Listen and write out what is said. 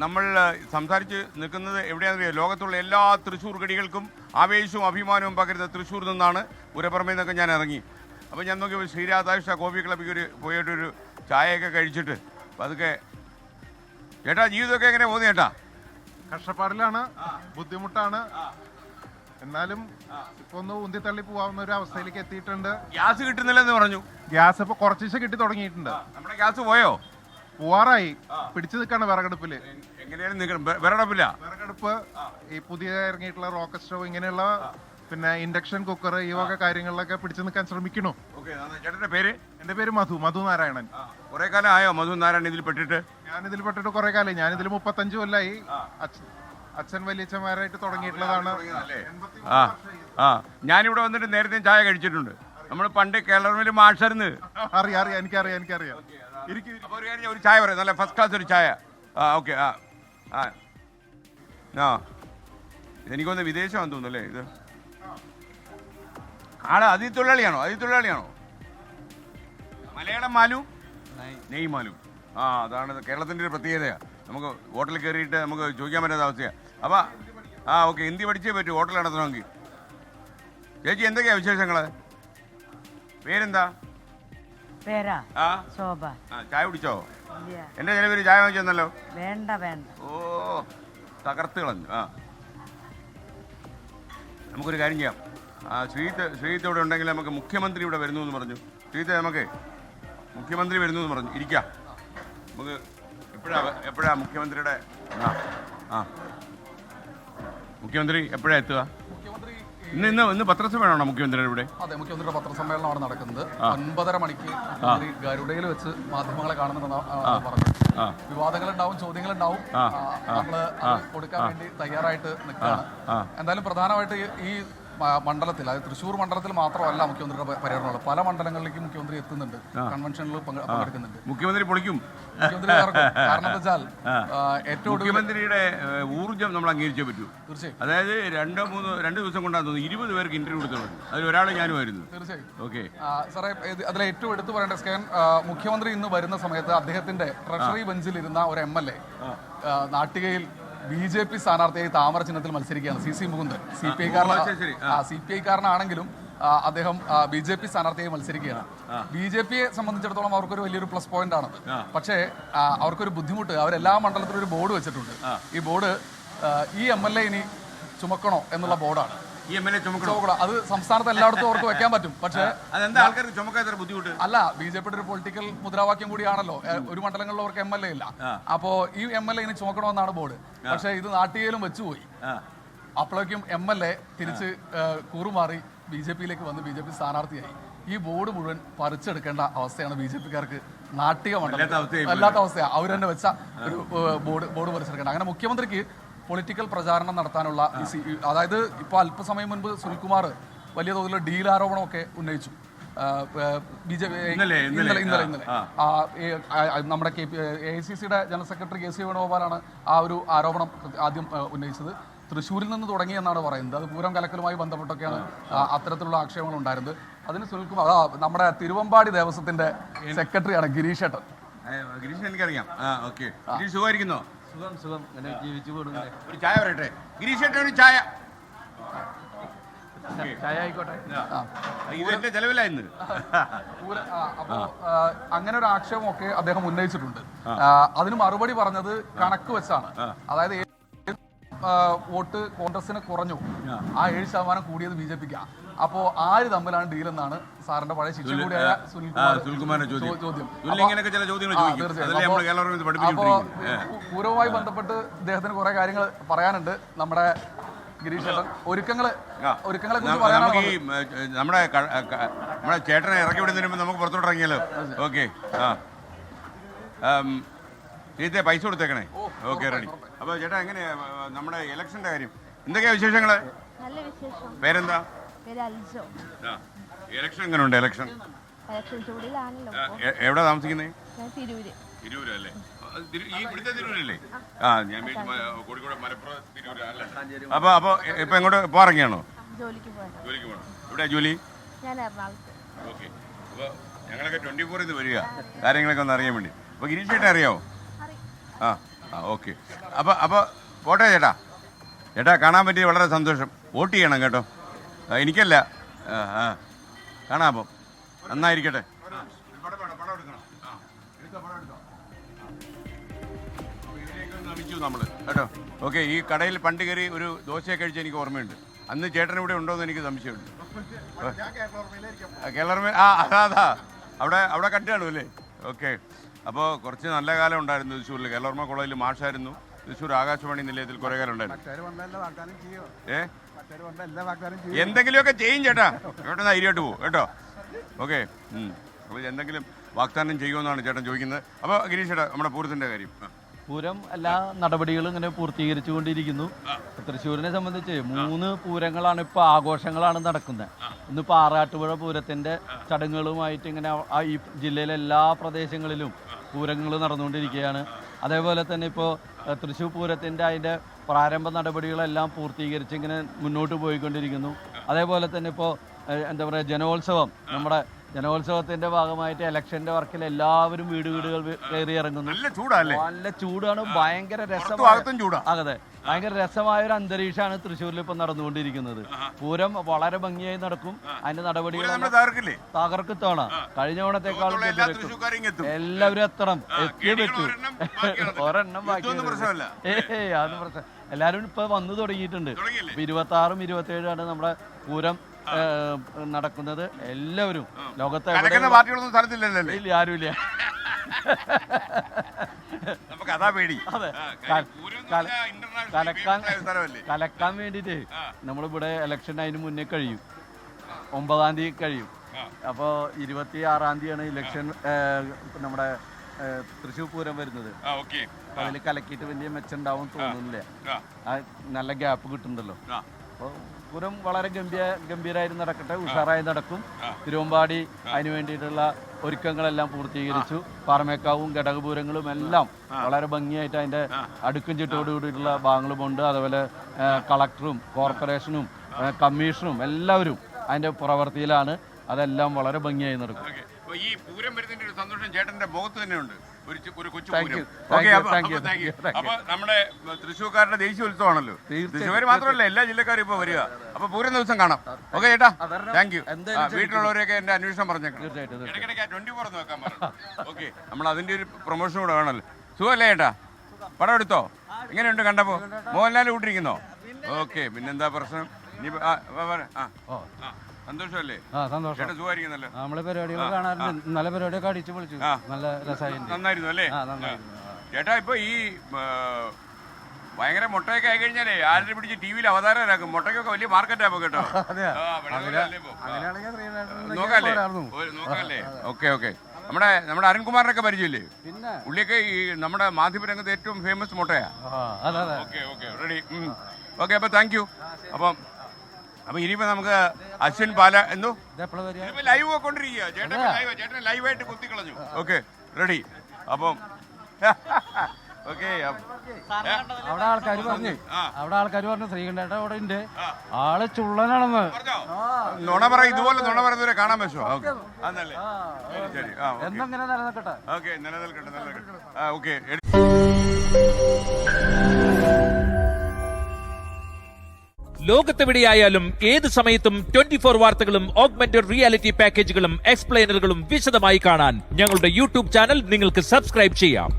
നമ്മൾ സംസാരിച്ച് നിൽക്കുന്നത് എവിടെയാണെന്നറിയാം, ലോകത്തുള്ള എല്ലാ തൃശ്ശൂർ ഗഡികൾക്കും ആവേശവും അഭിമാനവും പകരുന്ന തൃശ്ശൂർ നിന്നാണ്. പുരപ്പുറമേ നിന്നൊക്കെ ഞാൻ ഇറങ്ങി. അപ്പോൾ ഞാൻ നോക്കി ശ്രീരാധാകൃഷ്ണ കോഫി ക്ലബ്ബിൽ പോയിട്ടൊരു ചായയൊക്കെ കഴിച്ചിട്ട് അതൊക്കെ. ചേട്ടാ, ജീവിതമൊക്കെ എങ്ങനെ പോകുന്നു ചേട്ടാ? കഷ്ടപ്പാടിലാണ്, ബുദ്ധിമുട്ടാണ്. എന്നാലും ഇപ്പൊ ഒന്ന് ഉന്തിത്തള്ളി പോവാവുന്ന ഒരു അവസ്ഥയിലേക്ക് എത്തിയിട്ടുണ്ട്. ഗ്യാസ് കിട്ടുന്നില്ലെന്ന് പറഞ്ഞു. ഗ്യാസ് ഇപ്പൊ കുറച്ച് കിട്ടി തുടങ്ങിയിട്ടുണ്ട്. നമ്മുടെ ഗ്യാസ് പോയോ? പോവാറായി. പിടിച്ചു നിൽക്കാണ് വിറകടുപ്പില്. എങ്ങനെയാണ് വിറകടുപ്പില്ല? വിറകടുപ്പ്, ഈ പുതിയ ഇറങ്ങിയിട്ടുള്ള റോക്കറ്റ് സ്റ്റവ്, ഇങ്ങനെയുള്ള പിന്നെ ഇൻഡക്ഷൻ കുക്കർ, ഈ വക കാര്യങ്ങളിലൊക്കെ പിടിച്ചു നിൽക്കാൻ ശ്രമിക്കണു. ചേട്ടന്റെ പേര്? എന്റെ പേര് മധു നാരായണൻ. കുറെ കാലം ആയോ മധു നാരായണൻ ഇതിൽ പെട്ടിട്ട്? ഞാൻ ഇതിൽ പെട്ടിട്ട് കുറെ കാലം. ഞാനിതിൽ 35 കൊല്ലായി. അച്ഛൻ വലിയച്ഛന്മാരായിട്ട് തുടങ്ങിയിട്ടുള്ളതാണ്. ഞാനിവിടെ വന്നിട്ട് നേരത്തെ ചായ കഴിച്ചിട്ടുണ്ട്. നമ്മൾ പണ്ട് കേരളത്തിൽ മാഷർന്ന്. അറിയാം, എനിക്കറിയാം. ഒരു ചായ പറയാം, നല്ല ഫസ്റ്റ് ക്ലാസ് ഒരു ചായ. ഓക്കെ. ഇതെനിക്കൊന്ന് വിദേശമാണെന്ന് തോന്നുന്നു അല്ലേ ഇത്? ആള് അതിഥിത്തൊഴിലാളിയാണോ? മലയാളം മാലു, നെയ് മാലു. അതാണ് കേരളത്തിൻ്റെ ഒരു പ്രത്യേകതയാണ്. നമുക്ക് ഹോട്ടലിൽ കയറിയിട്ട് നമുക്ക് ചോദിക്കാൻ പറ്റാത്ത അവസ്ഥയാണ്. അപ്പോൾ ഓക്കെ, ഹിന്ദി പഠിച്ചേ പറ്റൂ ഹോട്ടൽ നടത്തണമെങ്കിൽ. ചേച്ചി, എന്തൊക്കെയാ വിശേഷങ്ങൾ? പേരെന്താ? ശോഭ. ചായ കുടിച്ചോ? എന്റെ ചിലവര് ചായ വാങ്ങിച്ചെന്നല്ലോ. വേണ്ട. ഓ, തകർത്ത് കളഞ്ഞു. നമുക്കൊരു കാര്യം ചെയ്യാം. ശ്രീജിത്ത് ഇവിടെ ഉണ്ടെങ്കിൽ നമുക്ക് മുഖ്യമന്ത്രി ഇവിടെ വരുന്നു എന്ന് പറഞ്ഞു. ശ്രീജിത്ത്, നമുക്ക് മുഖ്യമന്ത്രി വരുന്നു എന്ന് പറഞ്ഞു. ഇരിക്കാം. നമുക്ക് എപ്പോഴാ മുഖ്യമന്ത്രിയുടെ മുഖ്യമന്ത്രി എപ്പോഴാ എത്തുക? ഇന്ന് പത്രസമ്മേളനമാണോ മുഖ്യമന്ത്രിയുടെ ഇവിടെ? അതെ, മുഖ്യമന്ത്രിയുടെ പത്രസമ്മേളനമാണ് നടക്കുന്നത്. 9:30 മണിക്ക് മുഖ്യമന്ത്രി ഗരുഡയിൽ വെച്ച് മാധ്യമങ്ങളെ കാണുന്നുണ്ടെന്ന് പറഞ്ഞു. വിവാദങ്ങളുണ്ടാവും, ചോദ്യങ്ങളുണ്ടാവും. നമ്മള് കൊടുക്കാൻ വേണ്ടി തയ്യാറായിട്ട് നിൽക്കുകയാണ്. എന്തായാലും പ്രധാനമായിട്ട് ഈ മണ്ഡലത്തിൽ, അതായത് തൃശ്ശൂർ മണ്ഡലത്തിൽ മാത്രമല്ല മുഖ്യമന്ത്രിയുടെ പര്യടനമുള്ളത്. പല മണ്ഡലങ്ങളിലേക്കും മുഖ്യമന്ത്രി എത്തുന്നുണ്ട്, കൺവെൻഷനിൽ പങ്കെടുക്കുന്നുണ്ട്. മുഖ്യമന്ത്രി പൊളിക്കും. മുഖ്യമന്ത്രി കാരണം എന്താ വെച്ചാൽ ഏറ്റവും മുഖ്യമന്ത്രിയുടെ ഊർജ്ജം നമ്മൾ അംഗീകരിച്ചേ പറ്റൂ. തീർച്ചയായും. അതായത് 2 ദിവസം കൊണ്ടാണ് തോന്നുന്നു 20 പേർക്ക് ഇന്റർവ്യൂ കൊടുത്തുള്ളത്. അതിൽ ഒരാളെ ഞാനുമായിരുന്നു. തീർച്ചയായും. ഓക്കെ സാറേ, അതിൽ ഏറ്റവും എടുത്തു പറയേണ്ട സ്കാൻ, മുഖ്യമന്ത്രി ഇന്ന് വരുന്ന സമയത്ത് അദ്ദേഹത്തിന്റെ ട്രഷറി ബെഞ്ചിൽ ഇരുന്ന ഒരു MLA നാട്ടികയിൽ BJP സ്ഥാനാർത്ഥിയായി താമര ചിഹ്നത്തിൽ മത്സരിക്കുകയാണ്. CC മുകുന്ദൻ. CPI-കാരനാണെങ്കിലും അദ്ദേഹം BJP സ്ഥാനാർത്ഥിയായി മത്സരിക്കുകയാണ്. BJPയെ സംബന്ധിച്ചിടത്തോളം അവർക്കൊരു വലിയൊരു പ്ലസ് പോയിന്റ് ആണ്. പക്ഷേ അവർക്കൊരു ബുദ്ധിമുട്ട്, അവരെല്ലാ മണ്ഡലത്തിലും ഒരു ബോർഡ് വെച്ചിട്ടുണ്ട്. ഈ ബോർഡ് ഈ MLA ഇനി ചുമക്കണോ എന്നുള്ള ബോർഡാണ്. അത് സംസ്ഥാനത്ത് എല്ലായിടത്തും അവർക്ക് വെക്കാൻ പറ്റും. പക്ഷേ ബുദ്ധിമുട്ട് അല്ല, BJPയുടെ ഒരു പൊളിറ്റിക്കൽ മുദ്രാവാക്യം കൂടിയാണല്ലോ. ഒരു മണ്ഡലങ്ങളിലും അവർക്ക് MLA ഇല്ല. അപ്പോ ഈ MLA ഇനി ചുമക്കണമെന്നാണ് ബോർഡ്. പക്ഷേ ഇത് നാട്ടികയിലും വെച്ചുപോയി. അപ്പോഴേക്കും MLA തിരിച്ച് കൂറുമാറി BJPയിലേക്ക് വന്ന് BJP സ്ഥാനാർത്ഥിയായി. ഈ ബോർഡ് മുഴുവൻ പറിച്ചെടുക്കേണ്ട അവസ്ഥയാണ് BJPക്കാർക്ക്. നാട്ടിക മണ്ഡലം അല്ലാത്ത അവസ്ഥയാണ്. അവർ തന്നെ വെച്ച ഒരു ബോർഡ് പറിച്ചെടുക്കേണ്ട. അങ്ങനെ മുഖ്യമന്ത്രിക്ക് പൊളിറ്റിക്കൽ പ്രചാരണം നടത്താനുള്ള, അതായത് ഇപ്പോൾ അല്പസമയം മുൻപ് സുനിൽകുമാർ വലിയ തോതിലുള്ള ഡീൽ ആരോപണമൊക്കെ ഉന്നയിച്ചു. ഇന്നലെ നമ്മുടെ AICCയുടെ ജനറൽ സെക്രട്ടറി KC വേണുഗോപാലാണ് ആ ഒരു ആരോപണം ആദ്യം ഉന്നയിച്ചത്. തൃശ്ശൂരിൽ നിന്ന് തുടങ്ങി എന്നാണ് പറയുന്നത്. അത് പൂരം കലക്കലുമായി ബന്ധപ്പെട്ടൊക്കെയാണ് അത്തരത്തിലുള്ള ആക്ഷേപങ്ങൾ ഉണ്ടായിരുന്നത്. അതിന് സുനിൽകുമാർ നമ്മുടെ തിരുവമ്പാടി ദേവസ്വത്തിന്റെ സെക്രട്ടറിയാണ് ഗിരീഷ് ഏട്ടൻ. എനിക്കറിയാം. സുഖമായിരിക്കുന്നോ? സുഖം. ജീവിച്ചു കൊടുക്കേ. ഒരു ചായ പറയട്ടെ ഗിരീഷ് ഏട്ടൻ? ഒരു ചായ ആയിക്കോട്ടെ. ഇതിന്റെ ചെലവില്ല ഇന്ന്. അപ്പോ അങ്ങനെ ഒരു ആക്ഷേപമൊക്കെ അദ്ദേഹം ഉന്നയിച്ചിട്ടുണ്ട്. അതിന് മറുപടി പറഞ്ഞത് കണക്ക് വെച്ചാണ്. അതായത് വോട്ട് കോൺഗ്രസിന് കുറഞ്ഞു, ആ 7% കൂടിയത് BJPക്കാണ്. അപ്പോ ആര് തമ്മിലാണ് ഡീൽ എന്നാണ് സാറിന്റെ പഴയ ശിക്ഷ കൂടിയായ സുനിൽകുമാറിന്റെ ചോദ്യം. അപ്പോ പൂരവുമായി ബന്ധപ്പെട്ട് ഇദ്ദേഹത്തിന് കുറെ കാര്യങ്ങൾ പറയാനുണ്ട് നമ്മുടെ ഗിരീഷ് ചേട്ടൻ. ഒരുക്കങ്ങളെ കുറിച്ച് പറയാനാണ്. നമ്മുടെ ചേട്ടനെ ഇറക്കി വിടുന്നതിന് മുമ്പ് നമുക്ക് പുറത്തോട്ട് ഇറങ്ങിയല്ലോ. ഓക്കെ. ചേച്ചി പൈസ കൊടുത്തേക്കണേ. Okay, ready. അപ്പോൾ ചേട്ടാ, എങ്ങനെയാ നമ്മുടെ ഇലക്ഷന്റെ കാര്യം? എന്തൊക്കെയാ വിശേഷങ്ങള്? പേരെന്താ? ഇലക്ഷൻ എങ്ങനെയുണ്ട്? ഇലക്ഷൻ എവിടെ താമസിക്കുന്നത്? തിരൂരല്ലേ? ഇവിടുത്തെ തിരൂരല്ലേ? ഞാൻ കോഴിക്കോട് മലപ്പുറം തിരൂര് അല്ല. അപ്പൊ ഇപ്പൊ എങ്ങോട്ട് ഇറങ്ങിയാണോ? ജോലിക്ക് പോകണം. ഇവിടെ ജോലി? ഓക്കെ. അപ്പൊ ഞങ്ങളൊക്കെ 24 വരിക കാര്യങ്ങളൊക്കെ ഒന്ന് അറിയാൻ വേണ്ടി. അപ്പൊ ഗിരീഷ് ചേട്ടൻ അറിയാവോ? ഓക്കെ. അപ്പോൾ പോട്ടെ ചേട്ടാ. ചേട്ടാ കാണാൻ പറ്റി വളരെ സന്തോഷം. വോട്ട് ചെയ്യണം കേട്ടോ. എനിക്കല്ല, കാണാം. അപ്പം നന്നായിരിക്കട്ടെ. നമ്മൾ കേട്ടോ. ഓക്കെ. ഈ കടയിൽ പണ്ട് കയറി ഒരു ദോശയൊക്കെ കഴിച്ച് എനിക്ക് ഓർമ്മയുണ്ട്. അന്ന് ചേട്ടൻ ഇവിടെ ഉണ്ടോ എന്ന് എനിക്ക് സംശയമുണ്ട്. കേരളമേ അതാ അവിടെ കണ്ടാണു അല്ലേ? ഓക്കെ. അപ്പോൾ കുറച്ച് നല്ല കാലം ഉണ്ടായിരുന്നു തൃശ്ശൂരിൽ. കേരളവർമ്മ കോളേജിൽ മാഷായിരുന്നു. തൃശ്ശൂർ ആകാശവാണി നിലയത്തിൽ കുറേ കാലം ഉണ്ടായിരുന്നു. എന്തെങ്കിലുമൊക്കെ ചെയ്യും ചേട്ടാ. ചേട്ടൻ ധൈര്യമായിട്ട് പോകും കേട്ടോ. ഓക്കെ. അപ്പോൾ എന്തെങ്കിലും വാഗ്ദാനം ചെയ്യുമെന്നാണ് ചേട്ടൻ ചോദിക്കുന്നത്. അപ്പോൾ ഗിരീഷ് ചേട്ടാ, നമ്മുടെ പൂരത്തിൻ്റെ കാര്യം. പൂരം എല്ലാ നടപടികളും ഇങ്ങനെ പൂർത്തീകരിച്ചുകൊണ്ടിരിക്കുന്നു. തൃശ്ശൂരിനെ സംബന്ധിച്ച് 3 പൂരങ്ങളാണ് ഇപ്പോൾ ആഘോഷങ്ങളാണ് നടക്കുന്നത്. ഇന്നിപ്പോൾ ആറാട്ടുപുഴ പൂരത്തിൻ്റെ ചടങ്ങുകളുമായിട്ട് ഇങ്ങനെ ഈ ജില്ലയിലെ എല്ലാ പ്രദേശങ്ങളിലും പൂരങ്ങൾ നടന്നുകൊണ്ടിരിക്കുകയാണ്. അതേപോലെ തന്നെ ഇപ്പോൾ തൃശ്ശൂർ പൂരത്തിൻ്റെ അതിൻ്റെ പ്രാരംഭ നടപടികളെല്ലാം പൂർത്തീകരിച്ച് ഇങ്ങനെ മുന്നോട്ട് പോയിക്കൊണ്ടിരിക്കുന്നു. അതേപോലെ തന്നെ ഇപ്പോൾ എന്താ പറയുക, ജനോത്സവം, നമ്മുടെ ജനോത്സവത്തിന്റെ ഭാഗമായിട്ട് ഇലക്ഷന്റെ വർക്കിൽ എല്ലാവരും വീടുകൾ കയറി ഇറങ്ങുന്നു. നല്ല ചൂടാണ്, ഭയങ്കര അതെ, ഭയങ്കര രസമായ ഒരു അന്തരീക്ഷമാണ് തൃശ്ശൂരിൽ ഇപ്പൊ നടന്നുകൊണ്ടിരിക്കുന്നത്. പൂരം വളരെ ഭംഗിയായി നടക്കും. അതിന്റെ നടപടികൾ തകർക്കത്തോണ കഴിഞ്ഞ ഓണത്തെക്കാളും എല്ലാവരും എത്തണം, എത്തിയേ പറ്റൂ. ഒരെണ്ണം ബാക്കി അതൊന്നും പ്രശ്നം. എല്ലാവരും ഇപ്പൊ വന്നു തുടങ്ങിയിട്ടുണ്ട്. 26, 27 നമ്മുടെ പൂരം നടക്കുന്നത്. എല്ലാവരും ലോകത്തെ ഇല്ല, ആരുമില്ല. കലക്കാൻ വേണ്ടിട്ട് നമ്മളിവിടെ ഇലക്ഷൻ അതിന് മുന്നേ കഴിയും. 9-ാം തീയതി കഴിയും. അപ്പോൾ 26-ാം തീയതിയാണ് ഇലക്ഷൻ നമ്മുടെ തൃശ്ശൂർ പൂരം വരുന്നത്. അതിൽ കലക്കിയിട്ട് വലിയ മെച്ചുണ്ടാവും തോന്നുന്നില്ല. നല്ല ഗ്യാപ്പ് കിട്ടുന്നുണ്ടല്ലോ. അപ്പോൾ പൂരം വളരെ ഗംഭീരമായി നടക്കട്ടെ, ഉഷാറായി നടക്കും. തിരുവമ്പാടി അതിന് വേണ്ടിയിട്ടുള്ള ഒരുക്കങ്ങളെല്ലാം പൂർത്തീകരിച്ചു. പാറമേക്കാവും ഘടകപൂരങ്ങളും എല്ലാം വളരെ ഭംഗിയായിട്ട് അതിൻ്റെ അടുക്കും ചിട്ടോടുകൂടിയിട്ടുള്ള ഭാഗങ്ങളുമുണ്ട്. അതുപോലെ കളക്ടറും കോർപ്പറേഷനും കമ്മീഷണറും എല്ലാവരും അതിൻ്റെ പ്രവൃത്തിയിലാണ്. അതെല്ലാം വളരെ ഭംഗിയായി നടക്കും. ഈ പൂരം വരുന്നതിന്റെ ഒരു സന്തോഷം ചേട്ടന്റെ മുഖത്ത് തന്നെയുണ്ട്. ഒരു കൊച്ചു അപ്പൊ നമ്മുടെ തൃശ്ശൂർക്കാരുടെ ദേശീയോത്സവമാണല്ലോ. തൃശ്ശൂർ മാത്രമല്ല, എല്ലാ ജില്ലക്കാരും ഇപ്പൊ വരിക. അപ്പൊ പൂരം ദിവസം കാണാം. ഓക്കെ ചേട്ടാ, താങ്ക് യു. വീട്ടിലുള്ളവരെയൊക്കെ എന്റെ അന്വേഷണം പറഞ്ഞേക്കണം. ഇടയ്ക്കിടയ്ക്ക് 24 നോക്കാൻ പറഞ്ഞു. ഓക്കെ, നമ്മൾ അതിന്റെ ഒരു പ്രൊമോഷൻ കൂടെ വേണമല്ലോ. സുഖമല്ലേ ചേട്ടാ? പടം എടുത്തോ? എങ്ങനെയുണ്ട് കണ്ടപ്പോ? മോഹൻലാൽ കൂട്ടിരിക്കുന്നോ? ഓക്കെ, പിന്നെന്താ പ്രശ്നം? ഇനി സന്തോഷമല്ലേ? ചേട്ടാ സുഖമായിരിക്കുന്നല്ലോ. നമ്മളെ പരിപാടികൾ കാണാറുണ്ട്. നല്ല പരിപാടിയൊക്കെ അടിച്ചു പൊളിച്ചു. നല്ല രസമായിരുന്നു. നന്നായിരുന്നു അല്ലേ ചേട്ടാ? ഇപ്പൊ ഈ ഭയങ്കര മുട്ടയൊക്കെ ആയി കഴിഞ്ഞാലേ ആരുടെ പിടിച്ച് ടി-വിയിൽ അവതാരമാക്കും. മുട്ടയ്ക്കൊക്കെ വലിയ മാർക്കറ്റാ കേട്ടോ. നോക്കാല്ലേ? ഓക്കെ. നമ്മുടെ അരുൺകുമാറിനൊക്കെ പരിചയമില്ലേ? പുള്ളിയൊക്കെ ഈ നമ്മുടെ മാധ്യമരംഗത്ത് ഏറ്റവും ഫേമസ് മുട്ടയാ. Okay ready. ഓക്കെ, അപ്പൊ താങ്ക് യു. അപ്പൊ ഇനിയിപ്പോ നമുക്ക് അശ്വിൻ പാല എന്തോ ലൈവ് പോയിക്കൊണ്ടിരിക്കുക. ചേട്ടൻ ലൈവായിട്ട് കുത്തിക്കളഞ്ഞു. Okay, ready. അപ്പം ഓക്കെ, അവിടെ ആൾക്കാർ പറഞ്ഞു ശ്രീകണ്ഠേട്ട അവിടെ ഉണ്ട്, ആള് ചുള്ളനാണെന്ന്. നുണ പറ, ഇതുപോലെ നുണ പറയുന്നവരെ കാണാൻ പറ്റുമോ? അതല്ലേ? ശരി, എന്തെങ്ങനെ നിലനിൽക്കട്ടെ. ഓക്കെ, നിലനിൽക്കട്ടെ. ഓക്കെ. ലോകത്തെവിടെയായാലും ഏത് സമയത്തും 24 വാർത്തകളും ഓഗ്മെന്റഡ് റിയാലിറ്റി പാക്കേജുകളും എക്സ്പ്ലെയിനറുകളും വിശദമായി കാണാൻ ഞങ്ങളുടെ യൂട്യൂബ് ചാനൽ നിങ്ങൾക്ക് സബ്സ്ക്രൈബ് ചെയ്യാം.